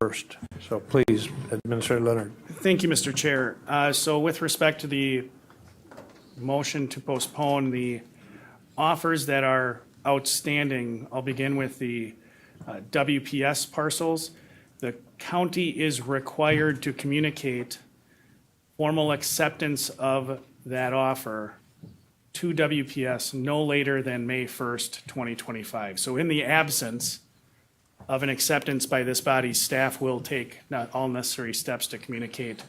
first. So please, Administrator Leonard. Thank you, Mr. Chair. So with respect to the motion to postpone the offers that are outstanding, I'll begin with the WPS parcels. The county is required to communicate formal acceptance of that offer to WPS no later than May 1st, 2025. So in the absence of an acceptance by this body, staff will take all necessary steps to communicate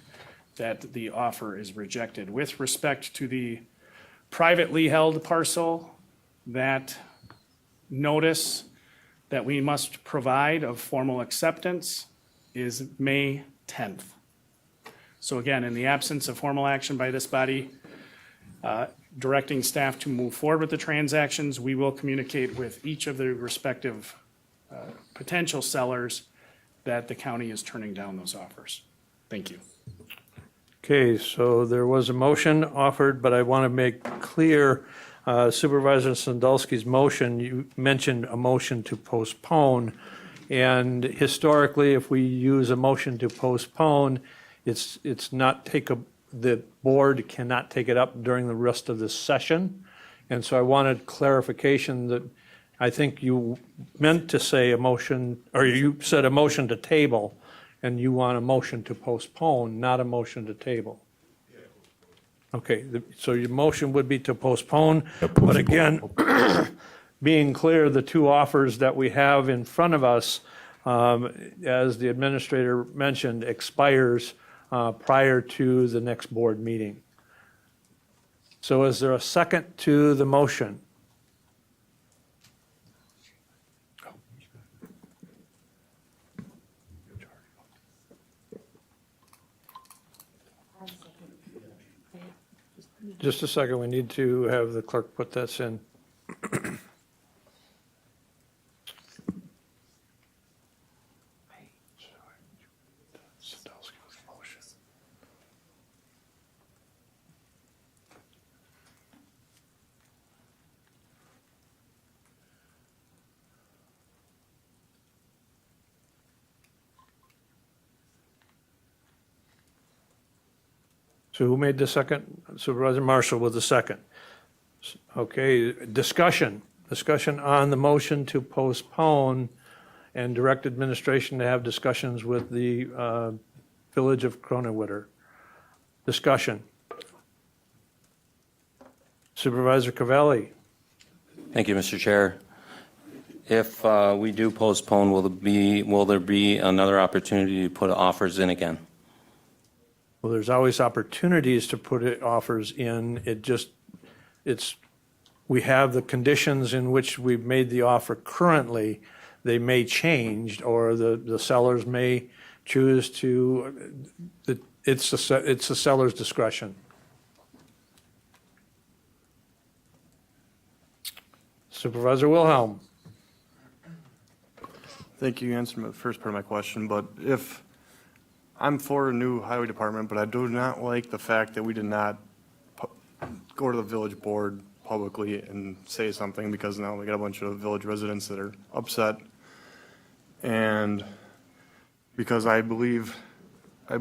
that the offer is rejected. With respect to the privately held parcel, that notice that we must provide of formal acceptance is May 10th. So again, in the absence of formal action by this body, directing staff to move forward with the transactions, we will communicate with each of the respective potential sellers that the county is turning down those offers. Thank you. Okay, so there was a motion offered, but I want to make clear Supervisor Sandulski's motion, you mentioned a motion to postpone. And historically, if we use a motion to postpone, it's not the board cannot take it up during the rest of this session. And so I wanted clarification that I think you meant to say a motion, or you said a motion to table, and you want a motion to postpone, not a motion to table. Okay, so your motion would be to postpone, but again, being clear, the two offers that we have in front of us, as the administrator mentioned, expires prior to the next board meeting. So is there a second to the motion? Just a second, we need to have the clerk put this in. So who made the second? Supervisor Marshall with the second. Okay, discussion on the motion to postpone and direct administration to have discussions with the Village of Cronewitter. Discussion. Supervisor Cavalli. Thank you, Mr. Chair. If we do postpone, will there be another opportunity to put offers in again? Well, there's always opportunities to put offers in. We have the conditions in which we've made the offer currently. They may change, or the sellers may choose to, it's the seller's discretion. Supervisor Wilhelm. Thank you. You answered the first part of my question, but if I'm for a new highway department, but I do not like the fact that we did not go to the village board publicly and say something, because now we got a bunch of village residents that are upset. And because I believe they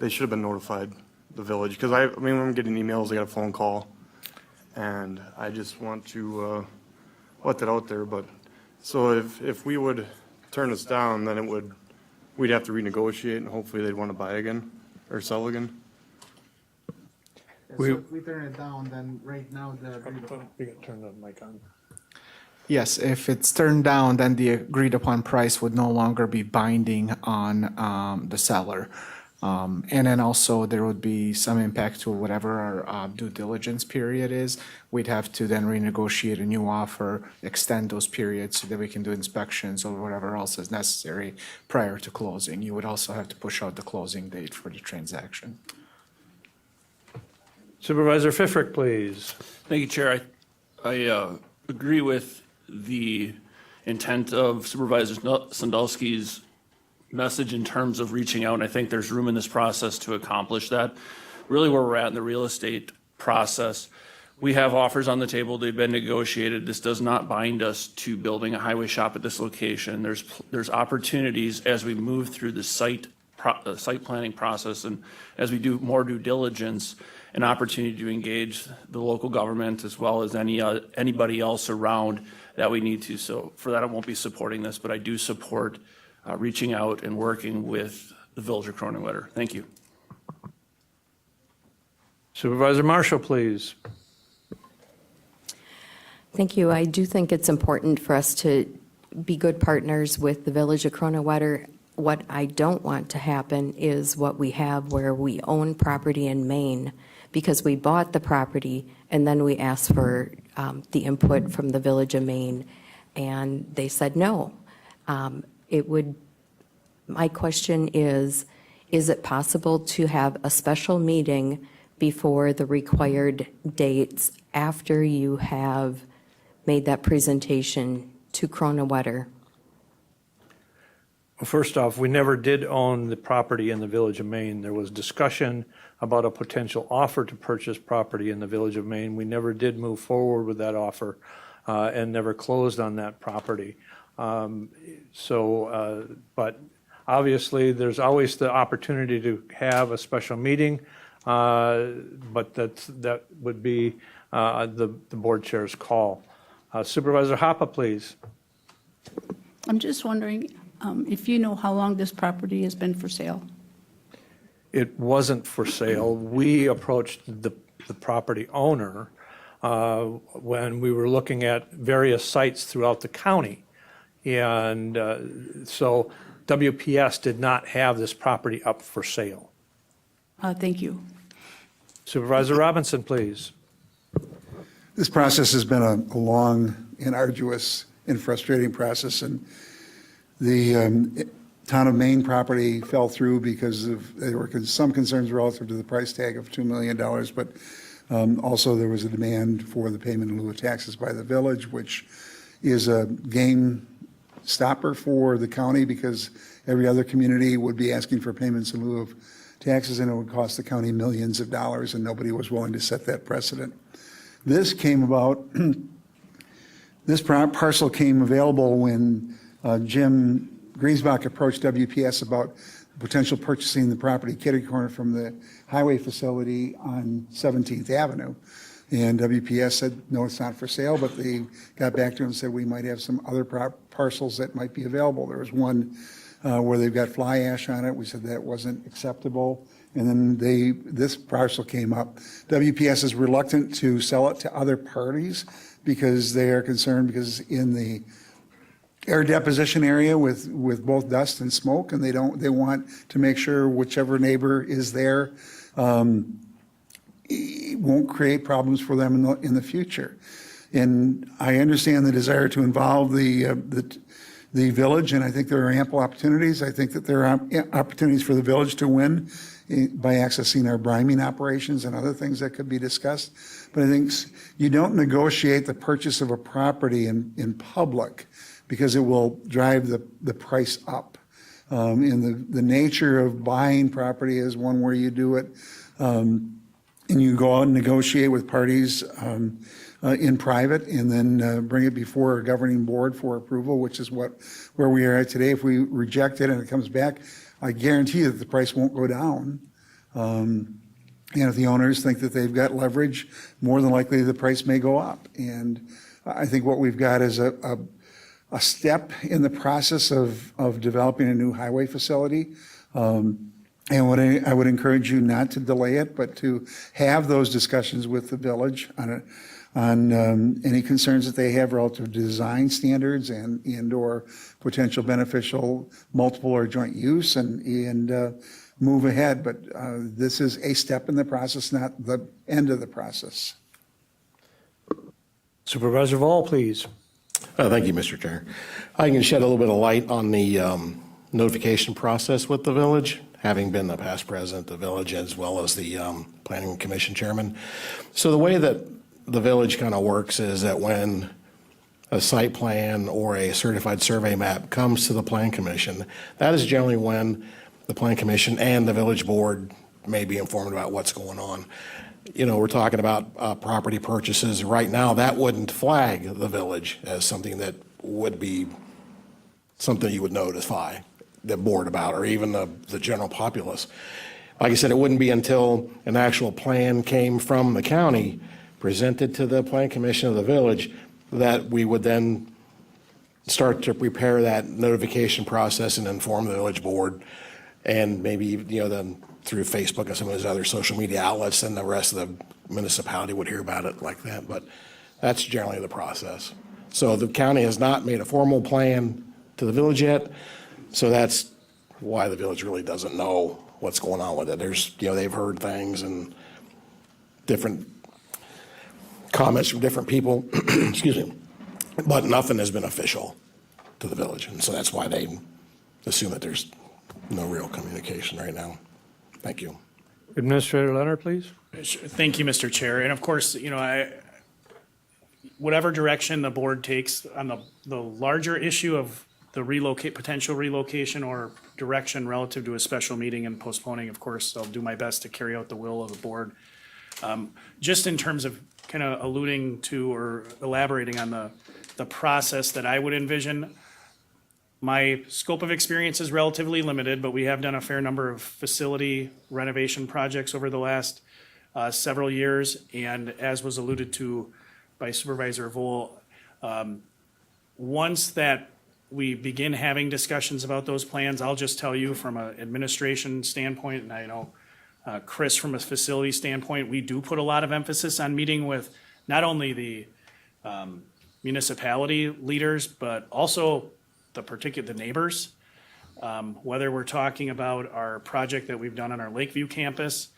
should have been notified, the village, because I mean, when I'm getting emails, I got a phone call, and I just want to let that out there. But so if we would turn this down, then we'd have to renegotiate, and hopefully they'd want to buy again or sell again. So if we turn it down, then right now We can turn the mic on. yes, if it's turned down, then the agreed upon price would no longer be binding on the seller. And then also there would be some impact to whatever our due diligence period is. We'd have to then renegotiate a new offer, extend those periods so that we can do inspections or whatever else is necessary prior to closing. You would also have to push out the closing date for the transaction. Supervisor Fifrick, please. Thank you, Chair. I agree with the intent of Supervisor Sandulski's message in terms of reaching out, and I think there's room in this process to accomplish that. Really where we're at in the real estate process, we have offers on the table. They've been negotiated. This does not bind us to building a highway shop at this location. There's opportunities as we move through the site planning process and as we do more due diligence, an opportunity to engage the local government as well as anybody else around that we need to. So for that, I won't be supporting this, but I do support reaching out and working with the Village of Cronin-Witter. Thank you. Supervisor Marshall, please. Thank you. I do think it's important for us to be good partners with the Village of Cronin-Witter. What I don't want to happen is what we have where we own property in Maine because we bought the property and then we asked for the input from the Village of Maine and they said no. My question is it possible to have a special meeting before the required dates after you have made that presentation to Cronin-Witter? Well, first off, we never did own the property in the Village of Maine. There was discussion about a potential offer to purchase property in the Village of Maine. We never did move forward with that offer and never closed on that property. But obviously, there's always the opportunity to have a special meeting, but that would be the board chair's call. Supervisor Hoppe, please. I'm just wondering if you know how long this property has been for sale? It wasn't for sale. We approached the property owner when we were looking at various sites throughout the county. And so WPS did not have this property up for sale. Thank you. Supervisor Robinson, please. This process has been a long and arduous and frustrating process, and the town of Maine property fell through because there were some concerns relative to the price tag of $2 million, but also there was a demand for the payment in lieu of taxes by the village, which is a game stopper for the county because every other community would be asking for payments in lieu of taxes, and it would cost the county millions of dollars, and nobody was willing to set that precedent. This came about, this parcel came available when Jim Griesbach approached WPS about potential purchasing the property kitty corner from the highway facility on 17th Avenue. And WPS said, no, it's not for sale, but they got back to him and said, we might have some other parcels that might be available. There was one where they've got fly ash on it. We said that wasn't acceptable. And then this parcel came up. WPS is reluctant to sell it to other parties because they are concerned because in the air deposition area with both dust and smoke, and they want to make sure whichever neighbor is there won't create problems for them in the future. And I understand the desire to involve the village, and I think there are ample opportunities. I think that there are opportunities for the village to win by accessing our briming operations and other things that could be discussed. But I think you don't negotiate the purchase of a property in public because it will drive the price up. And the nature of buying property is one where you do it and you go out and negotiate with parties in private and then bring it before a governing board for approval, which is where we are at today. If we reject it and it comes back, I guarantee that the price won't go down. And if the owners think that they've got leverage, more than likely the price may go up. And I think what we've got is a step in the process of developing a new highway facility. And I would encourage you not to delay it, but to have those discussions with the village on any concerns that they have relative to design standards and or potential beneficial multiple or joint use and move ahead. But this is a step in the process, not the end of the process. Supervisor Vol, please. Thank you, Mr. Chair. I can shed a little bit of light on the notification process with the village, having been the past president of the village as well as the planning commission chairman. So the way that the village kind of works is that when a site plan or a certified survey map comes to the plan commission, that is generally when the plan commission and the village board may be informed about what's going on. You know, we're talking about property purchases. Right now, that wouldn't flag the village as something that would be something you would notify the board about, or even the general populace. Like I said, it wouldn't be until an actual plan came from the county, presented to the plan commission of the village, that we would then start to prepare that notification process and inform the village board, and maybe, you know, then through Facebook and some of those other social media outlets, and the rest of the municipality would hear about it like that. But that's generally the process. So the county has not made a formal plan to the village yet, so that's why the village really doesn't know what's going on with it. There's, you know, they've heard things and different comments from different people, excuse me, but nothing has been official to the village. And so that's why they assume that there's no real communication right now. Thank you. Administrator Leonard, please. Thank you, Mr. Chair. And of course, you know, whatever direction the board takes on the larger issue of the potential relocation or direction relative to a special meeting and postponing, of course, I'll do my best to carry out the will of the board. Just in terms of kind of alluding to or elaborating on the process that I would envision, my scope of experience is relatively limited, but we have done a fair number of facility renovation projects over the last several years. And as was alluded to by Supervisor Vole, once that we begin having discussions about those plans, I'll just tell you from an administration standpoint, and I know Chris from a facility standpoint, we do put a lot of emphasis on meeting with not only the municipality leaders, but also the neighbors. Whether we're talking about our project that we've done on our Lakeview campus,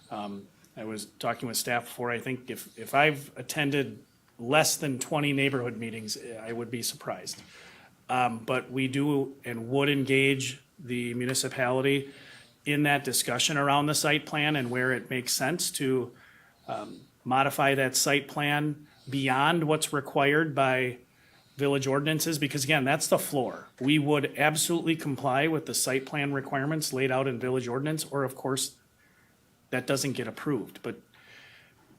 I was talking with staff before, I think if I've attended less than 20 neighborhood meetings, I would be surprised. But we do and would engage the municipality in that discussion around the site plan and where it makes sense to modify that site plan beyond what's required by village ordinances, because again, that's the floor. We would absolutely comply with the site plan requirements laid out in village ordinance, or of course, that doesn't get approved. But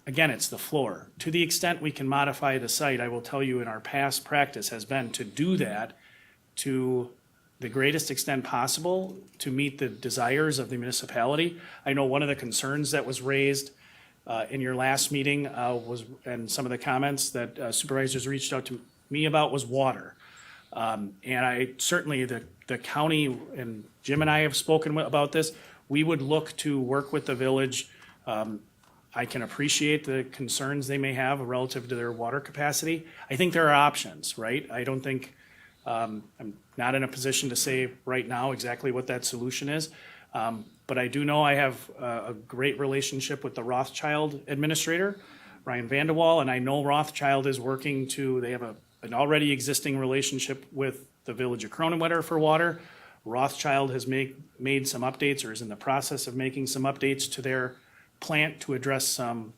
again, it's the floor. To the extent we can modify the site, I will tell you in our past practice has been to do that to the greatest extent possible to meet the desires of the municipality. I know one of the concerns that was raised in your last meeting and some of the comments that supervisors reached out to me about was water. And I certainly, the county, and Jim and I have spoken about this, we would look to work with the village. I can appreciate the concerns they may have relative to their water capacity. I think there are options, right? I don't think, I'm not in a position to say right now exactly what that solution is. But I do know I have a great relationship with the Rothschild administrator, Ryan Vandewall, and I know Rothschild is working they have an already existing relationship with the village of Croninwetter for water. Rothschild has made some updates, or is in the process of making some updates to their plant to address some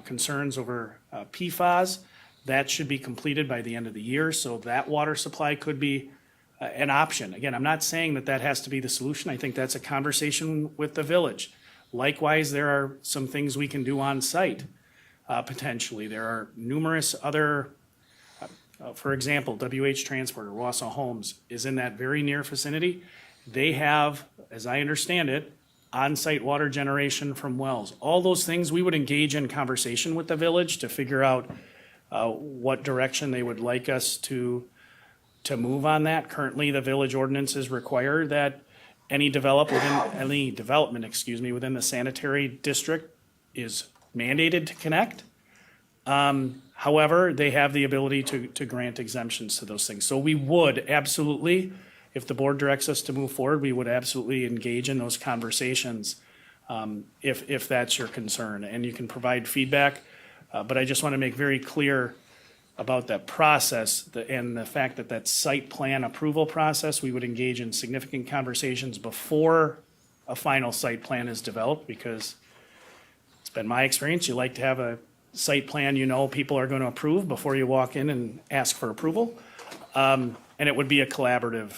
concerns over PFAS. That should be completed by the end of the year, so that water supply could be an option. Again, I'm not saying that has to be the solution. I think that's a conversation with the village. Likewise, there are some things we can do on site, potentially. There are numerous other, for example, WH Transport or Wausau Homes is in that very near vicinity. They have, as I understand it, on-site water generation from wells. All those things we would engage in conversation with the village to figure out what direction they would like us to move on that. Currently, the village ordinances require that any development within the sanitary district is mandated to connect. However, they have the ability to grant exemptions to those things. So we would absolutely, if the board directs us to move forward, we would absolutely engage in those conversations if that's your concern. And you can provide feedback. But I just want to make very clear about that process and the fact that site plan approval process, we would engage in significant conversations before a final site plan is developed, because it's been my experience, you like to have a site plan people are going to approve before you walk in and ask for approval. And it would be a collaborative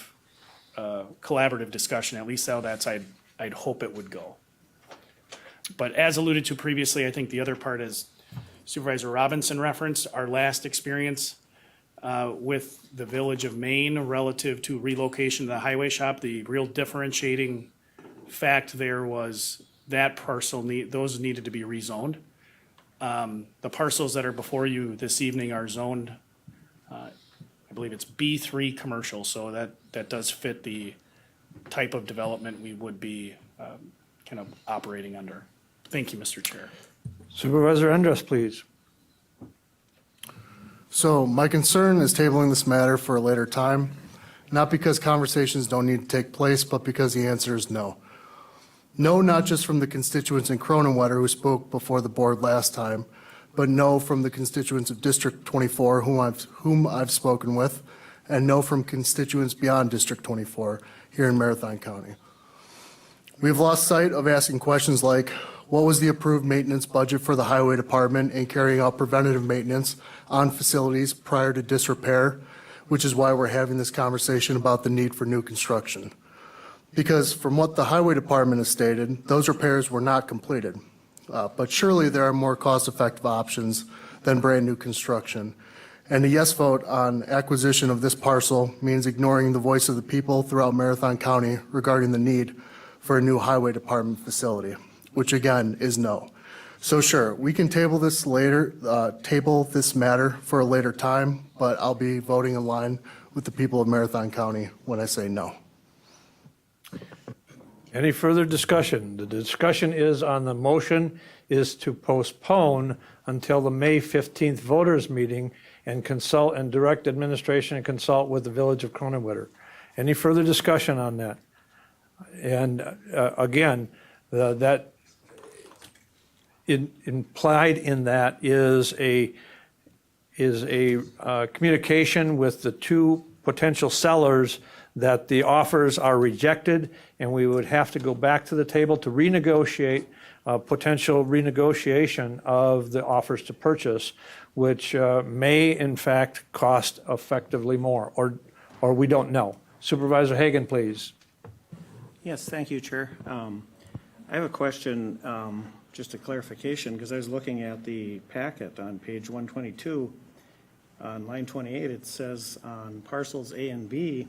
discussion, at least how I'd hope it would go. But as alluded to previously, I think the other part is Supervisor Robinson referenced our last experience with the Village of Maine relative to relocation to the highway shop. The real differentiating fact there was that parcel those needed to be rezoned. The parcels that are before you this evening are zoned, I believe it's B3 commercial, so that does fit the type of development we would be kind of operating under. Thank you, Mr. Chair. Supervisor Andrus, please. So my concern is tabling this matter for a later time, not because conversations don't need to take place, but because the answer is no. No, not just from the constituents in Croninwetter who spoke before the board last time, but no from the constituents of District 24 whom I've spoken with, and no from constituents beyond District 24 here in Marathon County. We've lost sight of asking questions like, what was the approved maintenance budget for the highway department in carrying out preventative maintenance on facilities prior to disrepair, which is why we're having this conversation about the need for new construction. Because from what the highway department has stated, those repairs were not completed. But surely there are more cost-effective options than brand-new construction. And a yes vote on acquisition of this parcel means ignoring the voice of the people throughout Marathon County regarding the need for a new highway department facility, which again is no. So sure, we can table this matter for a later time, but I'll be voting in line with the people of Marathon County when I say no. Any further discussion? The discussion is on the motion is to postpone until the May 15th voters meeting and consult and direct administration and consult with the Village of Croninwetter. Any further discussion on that? And again, that implied in that is a communication with the two potential sellers that the offers are rejected, and we would have to go back to the table to renegotiate, potential renegotiation of the offers to purchase, which may in fact cost effectively more, or we don't know. Supervisor Hagan, please. Yes, thank you, Chair. I have a question, just a clarification, because I was looking at the packet on page 122. On line 28, it says on parcels A and B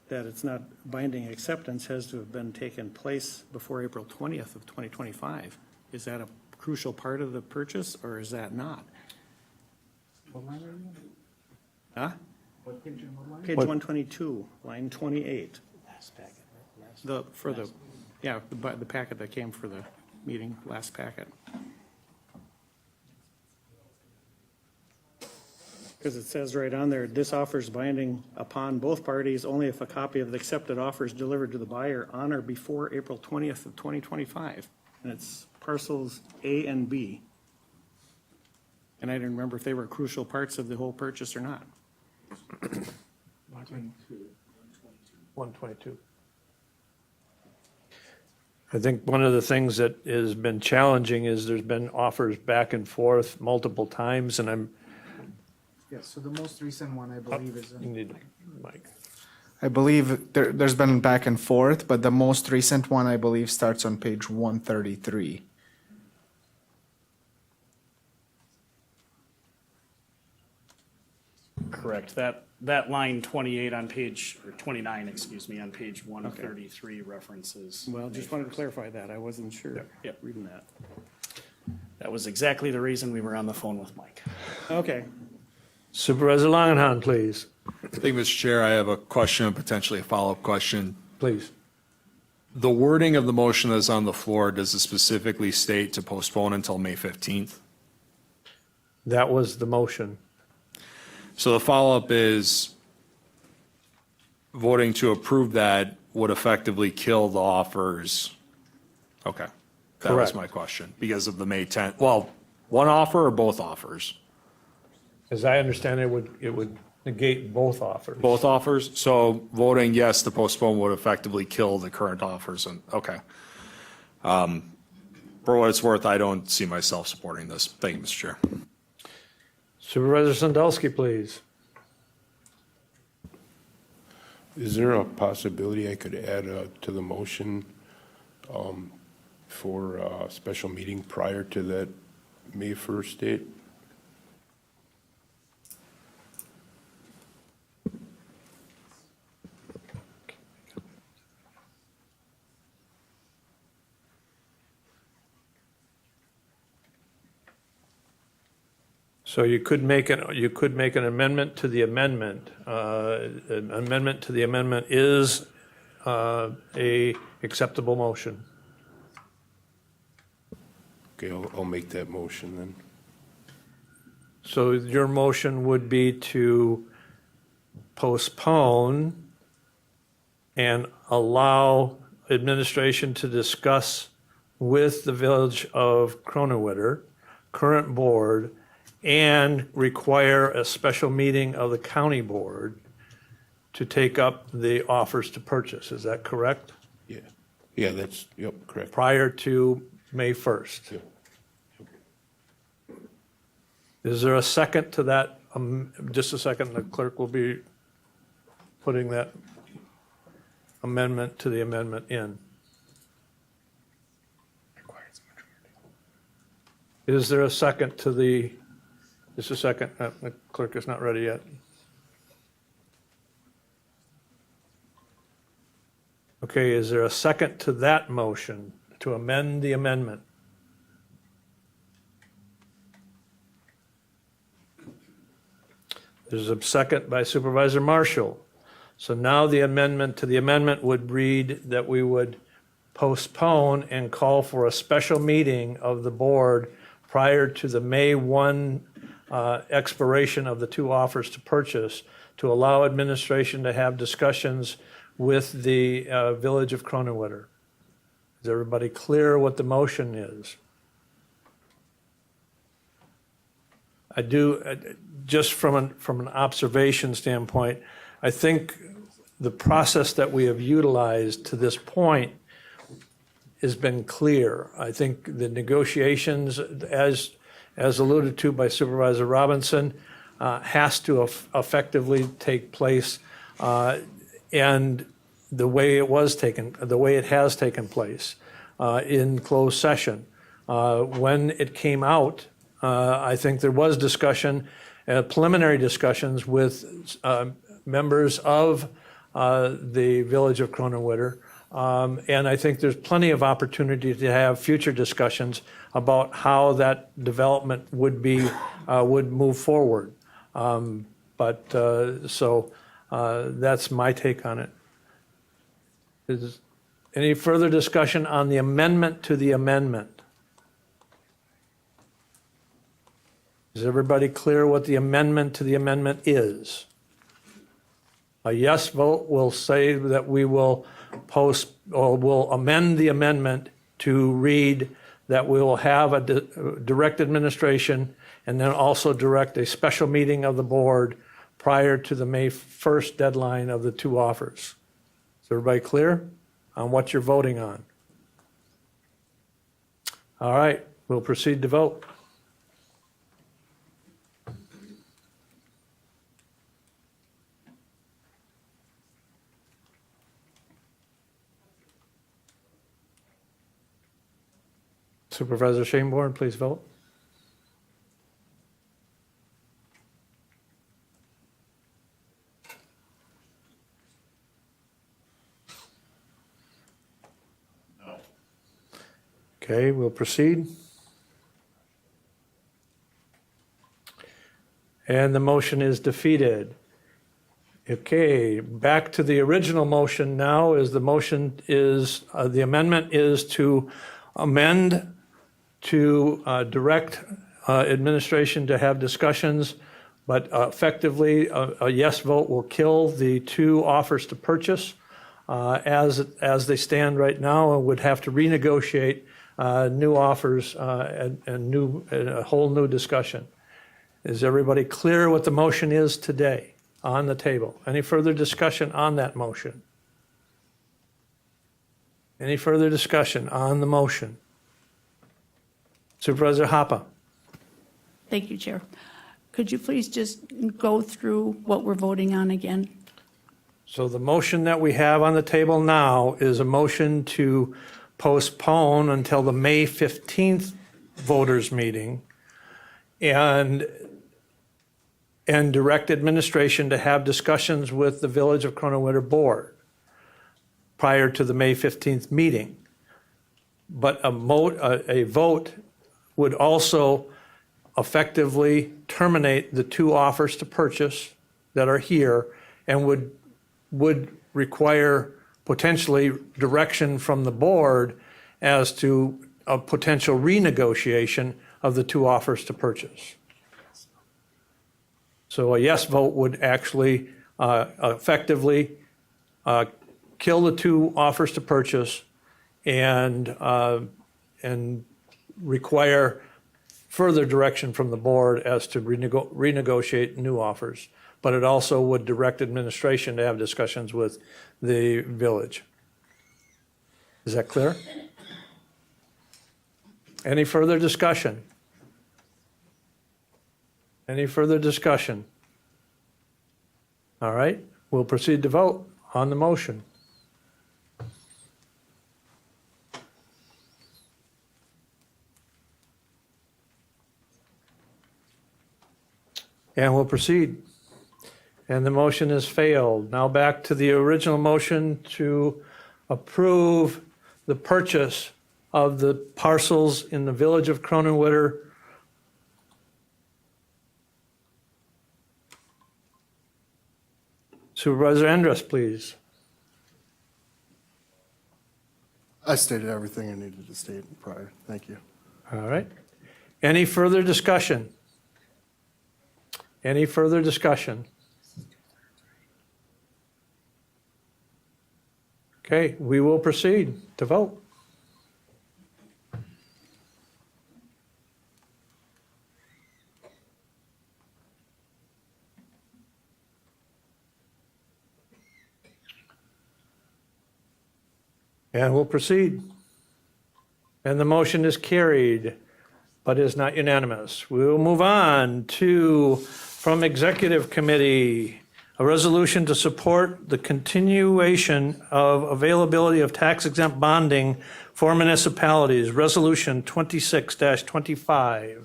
that it's not binding acceptance has to have been taken place before April 20th of 2025. Is that a crucial part of the purchase, or is that not? What line are you on? Huh? What page? Page 122, line 28. Last packet. The packet that came for the meeting, last packet. Because it says right on there, this offer is binding upon both parties only if a copy of the accepted offer is delivered to the buyer on or before April 20th of 2025. And it's parcels A and B. And I didn't remember if they were crucial parts of the whole purchase or not. 122. I think one of the things that has been challenging is there's been offers back and forth multiple times, and Yes, so the most recent one, I believe, is. you need Mike. I believe there's been back and forth, but the most recent one, I believe, starts on page 133. Correct. That line 28 on page, or 29, excuse me, on page 133 references. Well, just wanted to clarify that. I wasn't sure. Yep, reading that. That was exactly the reason we were on the phone with Mike. Okay. Supervisor Langenhan, please. Thank you, Mr. Chair. I have a question and potentially a follow-up question. Please. The wording of the motion that's on the floor, does it specifically state to postpone until May 15th? That was the motion. So the follow-up is voting to approve that would effectively kill the offers. Okay. That was Correct. my question. Because of the May 10th, well, one offer or both offers? As I understand it, would negate both offers. Both offers? So voting yes to postpone would effectively kill the current offers, and, okay. For what it's worth, I don't see myself supporting this. Thank you, Mr. Chair. Supervisor Sandusky, please. Is there a possibility I could add to the motion, for a special meeting prior to that May 1st date? So you could make an amendment to the amendment. An amendment to the amendment is a acceptable motion. Okay, I'll make that motion then. So your motion would be to postpone and allow administration to discuss with the Village of Cronewitter, current board, and require a special meeting of the county board to take up the offers to purchase. Is that correct? Yeah. Yeah, that's, yep, correct. Prior to May 1st. Yep. Is there a second to that? Just a second, the clerk will be putting that amendment to the amendment in. Is there a second to the, just a second, the clerk is not ready yet. Okay, is there a second to that motion to amend the amendment? There's a second by Supervisor Marshall. So now the amendment to the amendment would read that we would postpone and call for a special meeting of the board prior to the May 1 expiration of the two offers to purchase to allow administration to have discussions with the Village of Cronewitter. Is everybody clear what the motion is? I do, just from an observation standpoint, I think the process that we have utilized to this point has been clear. I think the negotiations, as alluded to by Supervisor Robinson, has to effectively take place, and the way it has taken place in closed session. When it came out, I think there was discussion, preliminary discussions with members of the Village of Cronewitter. And I think there's plenty of opportunity to have future discussions about how that development would move forward. So that's my take on it. Is any further discussion on the amendment to the amendment? Is everybody clear what the amendment to the amendment is? A yes vote will say that we will will amend the amendment to read that we will have a direct administration and then also direct a special meeting of the board prior to the May 1st deadline of the two offers. Is everybody clear on what you're voting on? All right, we'll proceed to vote. Supervisor Shaneborn, please vote. No. Okay, we'll proceed. And the motion is defeated. Okay, back to the original motion now. The amendment is to amend to direct administration to have discussions, but effectively a yes vote will kill the two offers to purchase as they stand right now, and would have to renegotiate new offers and a whole new discussion. Is everybody clear what the motion is today on the table? Any further discussion on that motion? Any further discussion on the motion? Supervisor Hoppe. Thank you, Chair. Could you please just go through what we're voting on again? So the motion that we have on the table now is a motion to postpone until the May 15th voters meeting and direct administration to have discussions with the Village of Cronin-Winter Board prior to the May 15th meeting. But a vote would also effectively terminate the two offers to purchase that are here and would require potentially direction from the board as to a potential renegotiation of the two offers to purchase. So a yes vote would actually effectively kill the two offers to purchase and require further direction from the board as to renegotiate new offers. But it also would direct administration to have discussions with the village. Is that clear? Any further discussion? Any further discussion? All right, we'll proceed to vote on the motion. And we'll proceed. And the motion has failed. Now back to the original motion to approve the purchase of the parcels in the Village of Cronin-Winter. Supervisor Andrus, please. I stated everything I needed to state prior. Thank you. All right. Any further discussion? Any further discussion? Okay, we will proceed to vote. And we'll proceed. And the motion is carried, but is not unanimous. We will move on to, from Executive Committee, a resolution to support the continuation of availability of tax-exempt bonding for municipalities, Resolution 26-25.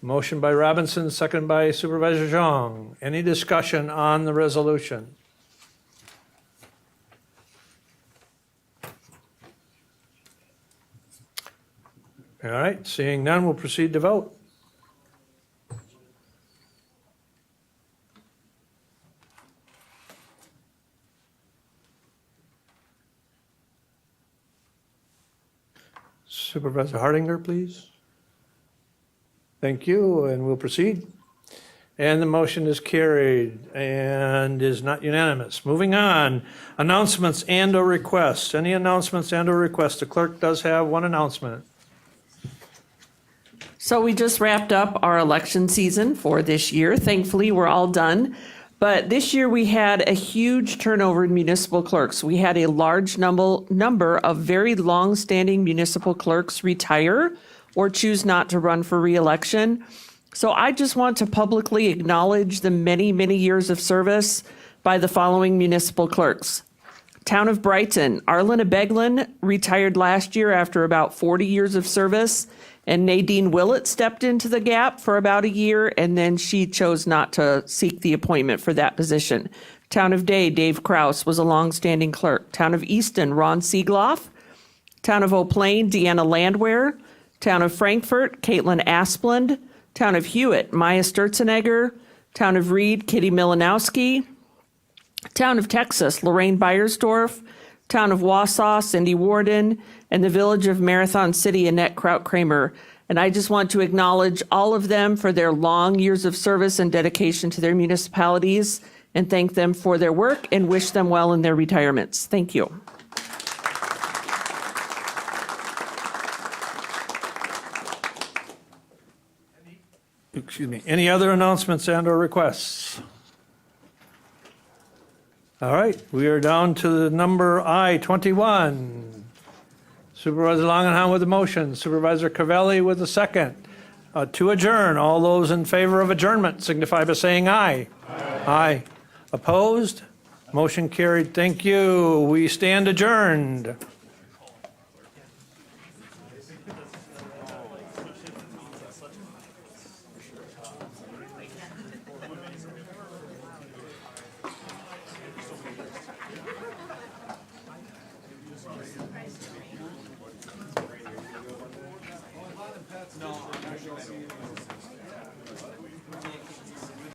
Motion by Robinson, second by Supervisor Zhang. Any discussion on the resolution? All right, seeing none, we'll proceed to vote. Supervisor Hardinger, please. Thank you, and we'll proceed. And the motion is carried and is not unanimous. Moving on, announcements and/or requests. Any announcements and/or requests? The clerk does have one announcement. So we just wrapped up our election season for this year. Thankfully, we're all done. But this year we had a huge turnover in municipal clerks. We had a large number of very long-standing municipal clerks retire or choose not to run for re-election. So I just want to publicly acknowledge the many, many years of service by the following municipal clerks. Town of Brighton, Arlena Beglin retired last year after about 40 years of service, and Nadine Willett stepped into the gap for about a year, and then she chose not to seek the appointment for that position. Town of Day, Dave Kraus was a longstanding clerk. Town of Easton, Ron Siegloff. Town of Eau Plaine, Deanna Landwehr. Town of Frankfurt, Caitlin Asplund. Town of Hewitt, Maya Sturzenegger. Town of Reed, Kitty Milanowski. Town of Texas, Lorraine Beiersdorf. Town of Wausau, Cindy Warden, and the Village of Marathon City, Annette Kraut-Kramer. And I just want to acknowledge all of them for their long years of service and dedication to their municipalities, and thank them for their work and wish them well in their retirements. Thank you. Excuse me. Any other announcements and/or requests? All right, we are down to the number I-21. Supervisor Langenham with the motion, Supervisor Cavelli with the second. To adjourn, all those in favor of adjournment signify by saying aye. Aye. Opposed? Motion carried. Thank you. We stand adjourned. No,